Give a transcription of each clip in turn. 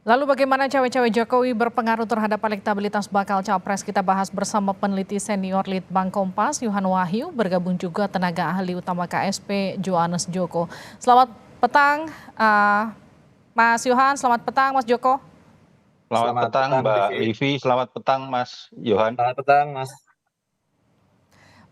Lalu bagaimana cawe-cawe Jokowi berpengaruh terhadap elektabilitas bakal capres? Kita bahas bersama peneliti senior Litbang Kompas, Yohan Wahyu, bergabung juga tenaga ahli utama KSP, Johannes Joko. Selamat petang, Mas Yohan, selamat petang, Mas Joko. Selamat Selamat petang petang, Mbak Livi. Livi, selamat petang Mas Yohan. Selamat petang, Mas.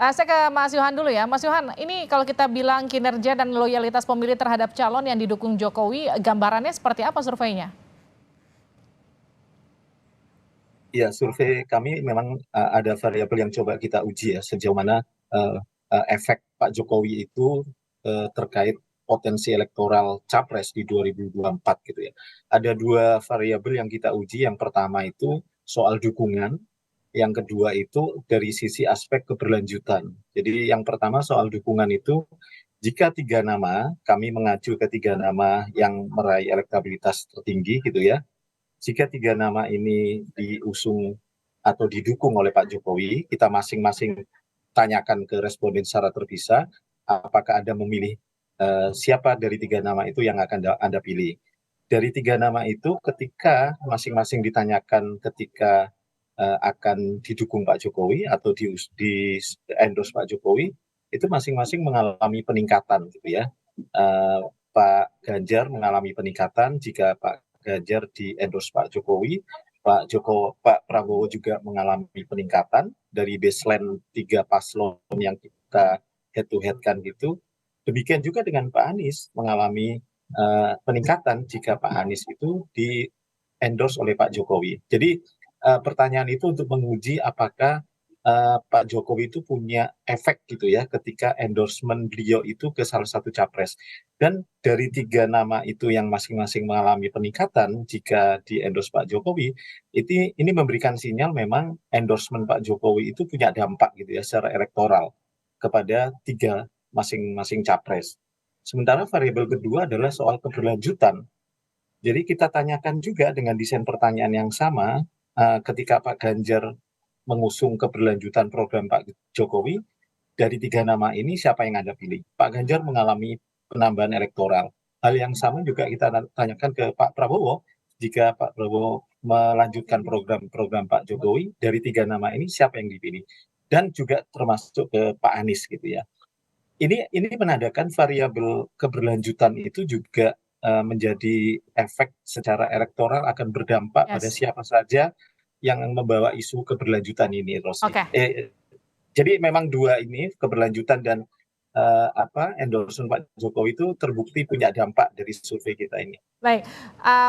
Saya ke Mas Yohan dulu ya. Mas Yohan, ini kalau kita bilang kinerja dan loyalitas pemilih terhadap calon yang didukung Jokowi, gambarannya seperti apa surveinya? Ya, survei kami memang ada variabel yang coba kita uji ya, sejauh mana efek Pak Jokowi itu terkait potensi elektoral capres di 2024 gitu ya. Ada dua variabel yang kita uji. Yang pertama itu soal dukungan, yang kedua itu dari sisi aspek keberlanjutan. Jadi yang pertama soal dukungan itu, jika tiga nama, kami mengacu ke tiga nama yang meraih elektabilitas tertinggi gitu ya. Jika tiga nama ini diusung atau didukung oleh Pak Jokowi, kita masing-masing tanyakan ke responden secara terpisah, apakah Anda memilih siapa dari tiga nama itu yang akan Anda pilih. Dari tiga nama itu, ketika masing-masing ditanyakan ketika akan didukung Pak Jokowi atau di endorse Pak Jokowi, itu masing-masing mengalami peningkatan gitu ya. Pak Ganjar mengalami peningkatan jika Pak Ganjar di endorse Pak Jokowi. Pak Prabowo juga mengalami peningkatan dari baseline tiga paslon yang kita head to head kan gitu. Demikian juga dengan Pak Anies mengalami peningkatan jika Pak Anies itu di endorse oleh Pak Jokowi. Jadi pertanyaan itu untuk menguji apakah Pak Jokowi itu punya efek gitu ya ketika endorsement beliau itu ke salah satu capres. Dan dari tiga nama itu yang masing-masing mengalami peningkatan jika di endorse Pak Jokowi, ini memberikan sinyal memang endorsement Pak Jokowi itu punya dampak gitu ya secara elektoral kepada tiga masing-masing capres. Sementara variabel kedua adalah soal keberlanjutan. Jadi kita tanyakan juga dengan desain pertanyaan yang sama, ketika Pak Ganjar mengusung keberlanjutan program Pak Jokowi, dari tiga nama ini siapa yang Anda pilih? Pak Ganjar mengalami penambahan elektoral. Hal yang sama juga kita tanyakan ke Pak Prabowo, jika Pak Prabowo melanjutkan program-program Pak Jokowi, dari tiga nama ini siapa yang dipilih? Dan juga termasuk ke Pak Anies gitu ya. Ini menandakan variabel keberlanjutan itu juga menjadi efek secara elektoral akan berdampak pada Yes. siapa saja yang membawa isu keberlanjutan ini, Rosi. Oke. Jadi memang dua ini, keberlanjutan dan endorsement Pak Jokowi itu terbukti punya dampak dari survei kita ini. Baik,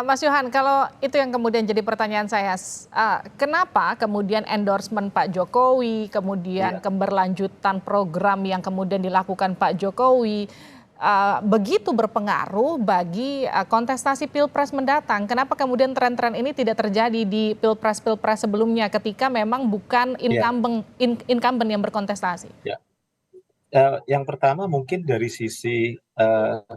Mas Yohan, kalau itu yang kemudian jadi pertanyaan saya, kenapa kemudian endorsement Pak Jokowi, kemudian Ya. keberlanjutan program yang kemudian dilakukan Pak Jokowi begitu berpengaruh bagi kontestasi Pilpres mendatang? Kenapa kemudian tren-tren ini tidak terjadi di Pilpres-Pilpres sebelumnya ketika memang bukan Ya. incumbent yang berkontestasi? Ya. Yang pertama mungkin dari sisi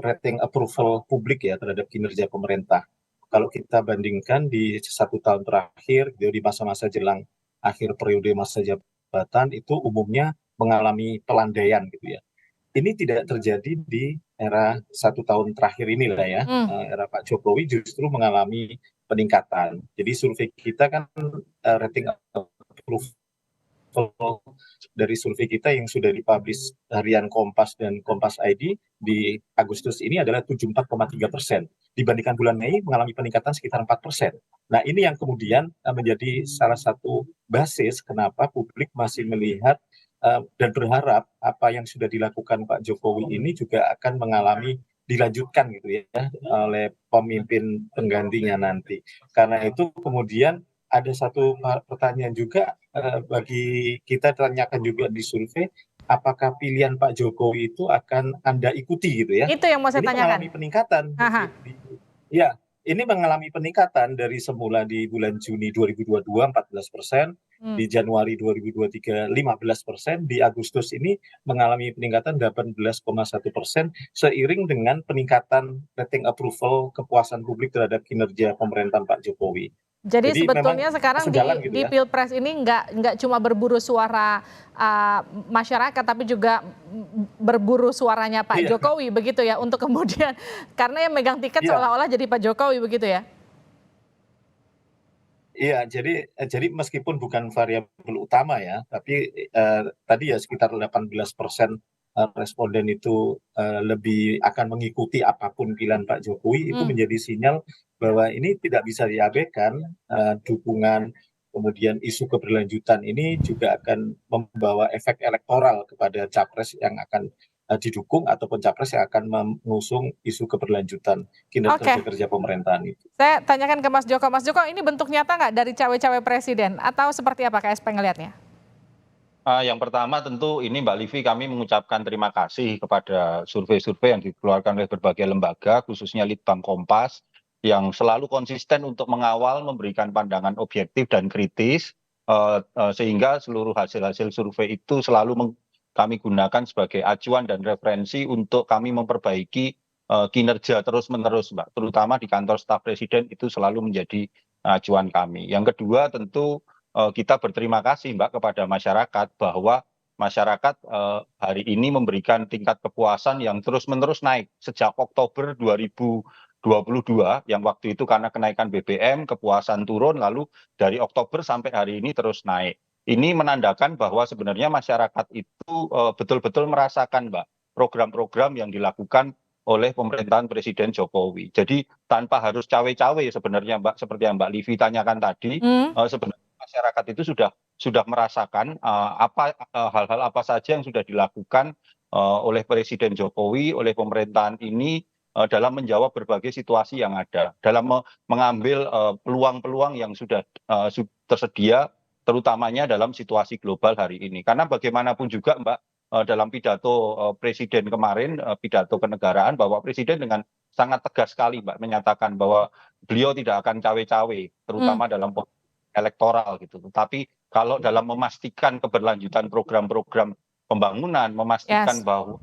rating approval publik ya terhadap kinerja pemerintah. Kalau kita bandingkan di 1 tahun terakhir, di masa-masa jelang akhir periode masa jabatan itu umumnya mengalami pelandaian gitu ya. Ini tidak terjadi di era 1 tahun terakhir inilah ya. Era Pak Jokowi justru mengalami peningkatan. Jadi survei kita kan rating approval dari survei kita yang sudah dipublish harian Kompas dan Kompas ID di Agustus ini adalah 74,3%. Dibandingkan bulan Mei mengalami peningkatan sekitar 4%. Nah ini yang kemudian menjadi salah satu basis kenapa publik masih melihat dan berharap apa yang sudah dilakukan Pak Jokowi ini juga akan mengalami dilanjutkan gitu ya oleh pemimpin penggantinya nanti. Karena itu kemudian ada satu pertanyaan juga bagi kita tanyakan juga di survei, apakah pilihan Pak Jokowi itu akan Anda ikuti gitu ya. Itu yang mau saya Ini tanyakan. mengalami peningkatan. Aha. Ya, ini mengalami peningkatan dari semula di bulan Juni 2022 14%, di Januari 2023 15%, di Agustus ini mengalami peningkatan 18,1% seiring dengan peningkatan rating approval kepuasan publik terhadap kinerja pemerintahan Pak Jokowi. Jadi Jadi memang sebetulnya sekarang sejalan di gitu ya. Pilpres ini nggak cuma berburu suara masyarakat, tapi juga berburu suaranya Pak Iya. Jokowi begitu ya, untuk kemudian karena yang megang tiket Iya. seolah-olah jadi Pak Jokowi begitu ya? Iya, jadi meskipun bukan variabel utama ya, tapi tadi ya sekitar 18% responden itu lebih akan mengikuti apapun pilihan Pak Jokowi, itu Hmm. menjadi sinyal bahwa ini tidak bisa diabaikan. Dukungan kemudian isu keberlanjutan ini juga akan membawa efek elektoral kepada capres yang akan didukung ataupun capres yang akan mengusung isu keberlanjutan Oke, kinerja-kerja pemerintahan itu. saya tanyakan ke Mas Joko. Mas Joko, ini bentuk nyata nggak dari cawe-cawe presiden atau seperti apa KSP ngelihatnya? Yang pertama tentu ini Mbak Livi kami mengucapkan terima kasih kepada survei-survei yang dikeluarkan oleh berbagai lembaga, khususnya Litbang Kompas, yang selalu konsisten untuk mengawal, memberikan pandangan objektif dan kritis, sehingga seluruh hasil-hasil survei itu selalu kami gunakan sebagai acuan dan referensi untuk kami memperbaiki kinerja terus-menerus, Mbak. Terutama di kantor staf presiden itu selalu menjadi acuan kami. Yang kedua tentu kita berterima kasih Mbak kepada masyarakat bahwa masyarakat hari ini memberikan tingkat kepuasan yang terus-menerus naik sejak Oktober 2022 yang waktu itu karena kenaikan BBM kepuasan turun lalu dari Oktober sampai hari ini terus naik. Ini menandakan bahwa sebenarnya masyarakat itu betul-betul merasakan Mbak program-program yang dilakukan oleh pemerintahan Presiden Jokowi. Jadi tanpa harus cawe-cawe sebenarnya Mbak seperti yang Mbak Livi tanyakan tadi, Hmm. sebenarnya masyarakat itu sudah merasakan hal-hal apa saja yang sudah dilakukan oleh Presiden Jokowi, oleh pemerintahan ini dalam menjawab berbagai situasi yang ada, dalam mengambil peluang-peluang yang sudah tersedia, terutamanya dalam situasi global hari ini. Karena bagaimanapun juga, Mbak, dalam pidato Presiden kemarin, pidato kenegaraan, bahwa Presiden dengan sangat tegas sekali, Mbak, menyatakan bahwa beliau tidak akan cawe-cawe, Hmm. terutama dalam elektoral gitu. Tapi kalau dalam memastikan keberlanjutan program-program pembangunan, memastikan Yes. bahwa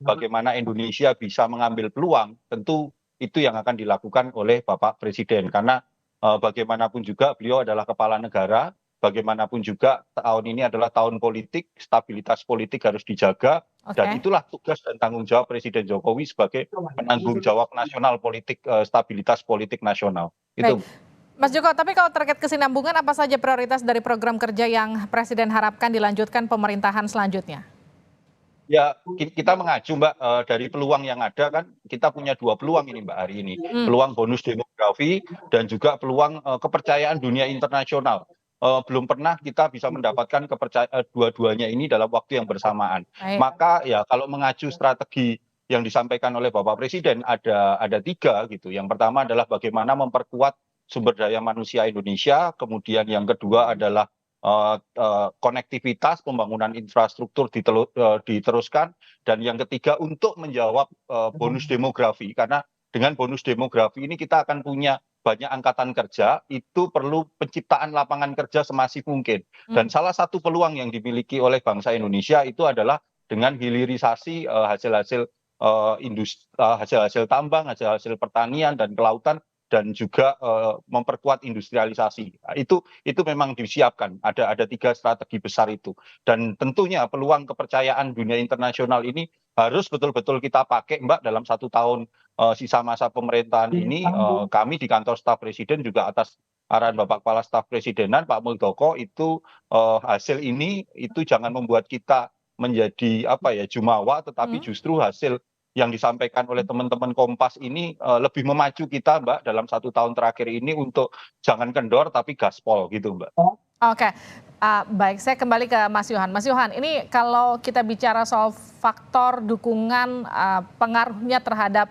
bagaimana Indonesia bisa mengambil peluang, tentu itu yang akan dilakukan oleh Bapak Presiden. Karena bagaimanapun juga beliau adalah kepala negara, bagaimanapun juga tahun ini adalah tahun politik, stabilitas politik harus dijaga, dan Oke. itulah tugas dan tanggung jawab Presiden Jokowi sebagai penanggung jawab nasional politik, stabilitas politik nasional. Baik. Itu. Mas Joko, tapi kalau terkait kesinambungan, apa saja prioritas dari program kerja yang Presiden harapkan dilanjutkan pemerintahan selanjutnya? Ya, kita mengacu Mbak dari peluang yang ada kan kita punya dua peluang ini Mbak hari ini. Hmm. Peluang bonus demografi dan juga peluang kepercayaan dunia internasional. Belum pernah kita bisa mendapatkan kepercayaan dua-duanya ini dalam waktu yang bersamaan. Baik. Maka ya kalau mengacu strategi yang disampaikan oleh Bapak Presiden ada tiga gitu. Yang pertama adalah bagaimana memperkuat sumber daya manusia Indonesia, kemudian yang kedua adalah konektivitas, pembangunan infrastruktur diteruskan, dan yang ketiga untuk menjawab bonus demografi, karena dengan bonus demografi ini kita akan punya banyak angkatan kerja, itu perlu penciptaan lapangan kerja semasif mungkin. Dan Hmm. salah satu peluang yang dimiliki oleh bangsa Indonesia itu adalah dengan hilirisasi hasil-hasil industri, hasil-hasil tambang, hasil-hasil pertanian dan kelautan, dan juga memperkuat industrialisasi. Nah, itu memang disiapkan. Ada tiga strategi besar itu. Dan tentunya peluang kepercayaan dunia internasional ini harus betul-betul kita pakai, Mbak, dalam 1 tahun sisa masa pemerintahan ini. Kami di kantor staf presiden juga atas arahan Bapak Kepala Staf Presidenan Pak Muldoko itu hasil ini itu jangan membuat kita menjadi apa ya jumawa, tetapi Hmm. justru hasil yang disampaikan oleh teman-teman Kompas ini lebih memacu kita Mbak dalam 1 tahun terakhir ini untuk jangan kendor tapi gaspol gitu Mbak. Oke, baik, saya kembali ke Mas Yohan. Mas Yohan, ini kalau kita bicara soal faktor dukungan, pengaruhnya terhadap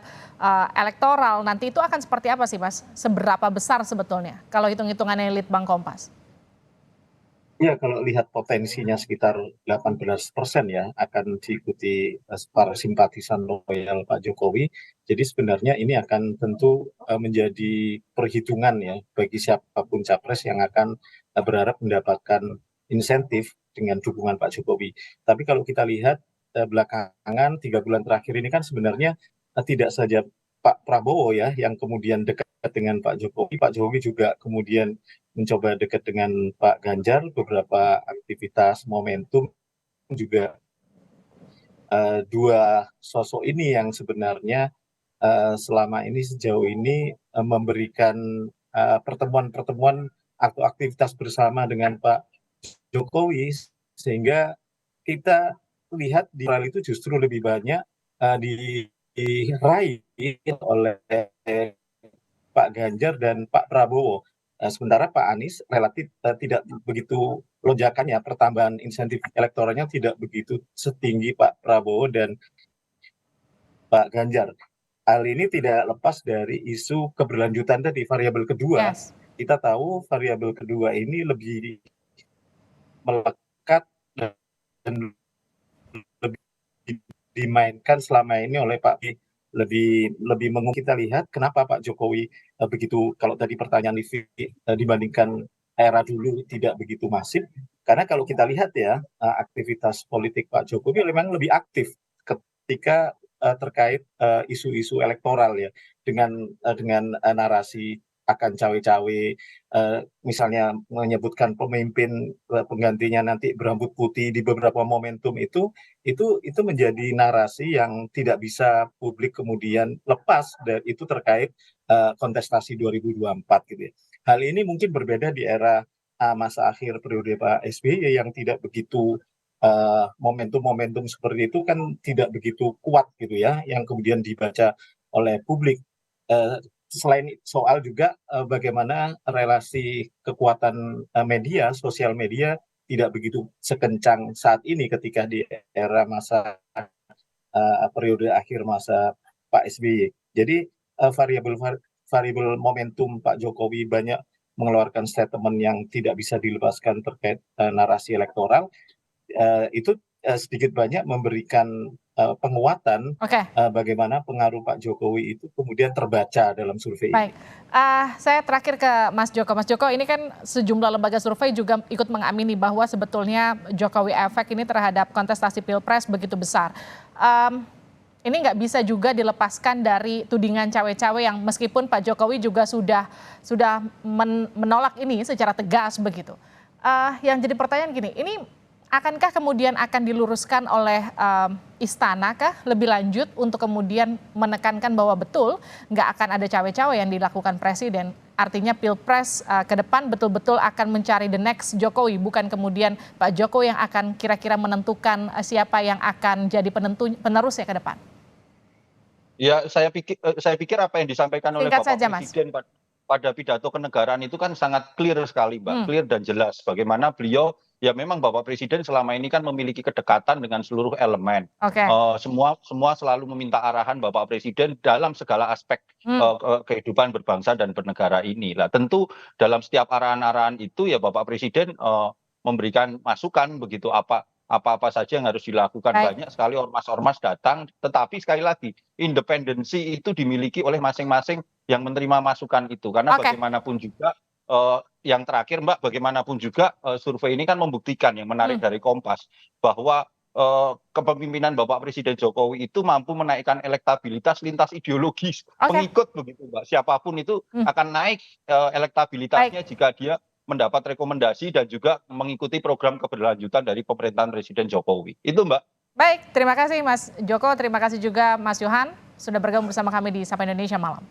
elektoral, nanti itu akan seperti apa sih Mas? Seberapa besar sebetulnya kalau hitung-hitungannya Litbang Kompas? Ya, kalau lihat potensinya sekitar 18% ya akan diikuti para simpatisan loyal Pak Jokowi. Jadi sebenarnya ini akan tentu menjadi perhitungan ya bagi siapapun capres yang akan berharap mendapatkan insentif dengan dukungan Pak Jokowi. Tapi kalau kita lihat belakangan 3 bulan terakhir ini kan sebenarnya tidak saja Pak Prabowo ya yang kemudian dekat dengan Pak Jokowi juga kemudian mencoba dekat dengan Pak Ganjar, beberapa aktivitas momentum juga dua sosok ini yang sebenarnya selama ini sejauh ini memberikan pertemuan-pertemuan atau aktivitas bersama dengan Pak Jokowi, sehingga kita lihat di hal itu justru lebih banyak diraih oleh Pak Ganjar dan Pak Prabowo. Sementara Pak Anies relatif tidak begitu lonjakannya, pertambahan insentif elektoralnya tidak begitu setinggi Pak Prabowo dan Pak Ganjar. Hal ini tidak lepas dari isu keberlanjutan tadi, variabel kedua. Yes. Kita tahu variabel kedua ini lebih melekat dan lebih dimainkan selama ini oleh Pak B. Lebih kita lihat kenapa Pak Jokowi begitu, kalau tadi pertanyaan Livi dibandingkan era dulu tidak begitu masif, karena kalau kita lihat ya aktivitas politik Pak Jokowi memang lebih aktif ketika terkait isu-isu elektoral ya, dengan narasi akan cawe-cawe, misalnya menyebutkan pemimpin penggantinya nanti berambut putih di beberapa momentum itu menjadi narasi yang tidak bisa publik kemudian lepas, dan itu terkait kontestasi 2024 gitu ya. Hal ini mungkin berbeda di era masa akhir periode Pak SBY yang tidak begitu momentum-momentum seperti itu kan tidak begitu kuat gitu ya, yang kemudian dibaca oleh publik. Selain soal juga bagaimana relasi kekuatan media, sosial media tidak begitu sekencang saat ini ketika di era masa periode akhir masa Pak SBY. Jadi variabel momentum Pak Jokowi banyak mengeluarkan statement yang tidak bisa dilepaskan terkait narasi elektoral, itu sedikit banyak memberikan penguatan Oke. bagaimana pengaruh Pak Jokowi itu kemudian terbaca dalam survei ini. Baik, saya terakhir ke Mas Joko. Mas Joko, ini kan sejumlah lembaga survei juga ikut mengamini bahwa sebetulnya Jokowi efek ini terhadap kontestasi Pilpres begitu besar. Ini nggak bisa juga dilepaskan dari tudingan cawe-cawe yang meskipun Pak Jokowi juga sudah menolak ini secara tegas begitu. Yang jadi pertanyaan gini, ini akankah kemudian akan diluruskan oleh istana kah lebih lanjut untuk kemudian menekankan bahwa betul nggak akan ada cawe-cawe yang dilakukan presiden. Artinya Pilpres ke depan betul-betul akan mencari the next Jokowi, bukan kemudian Pak Jokowi yang akan kira-kira menentukan siapa yang akan jadi penerusnya ke depan. Ya, saya pikir apa yang disampaikan oleh Singkat Bapak saja, Mas. Presiden pada pidato kenegaraan itu kan sangat clear sekali, Mbak, clear dan jelas bagaimana beliau, ya memang Bapak Presiden selama ini kan memiliki kedekatan dengan seluruh elemen. Oke. Semua selalu meminta arahan Bapak Presiden dalam segala aspek kehidupan berbangsa dan bernegara ini. Lah tentu dalam setiap arahan-arahan itu ya Bapak Presiden memberikan masukan begitu apa saja yang harus dilakukan. Baik. Banyak sekali ormas-ormas datang, tetapi sekali lagi independensi itu dimiliki oleh masing-masing yang menerima masukan itu, karena Oke. bagaimanapun juga yang terakhir Mbak, bagaimanapun juga survei ini kan membuktikan, yang menarik dari Kompas, bahwa kepemimpinan Bapak Presiden Jokowi itu mampu menaikkan elektabilitas lintas ideologis. Oke. Pengikut begitu Mbak, siapapun itu akan naik elektabilitasnya jika dia mendapat rekomendasi dan juga mengikuti program keberlanjutan dari pemerintahan Presiden Jokowi. Itu Mbak. Baik, terima kasih Mas Joko, terima kasih juga Mas Yohan sudah bergabung bersama kami di Sapa Indonesia Malam.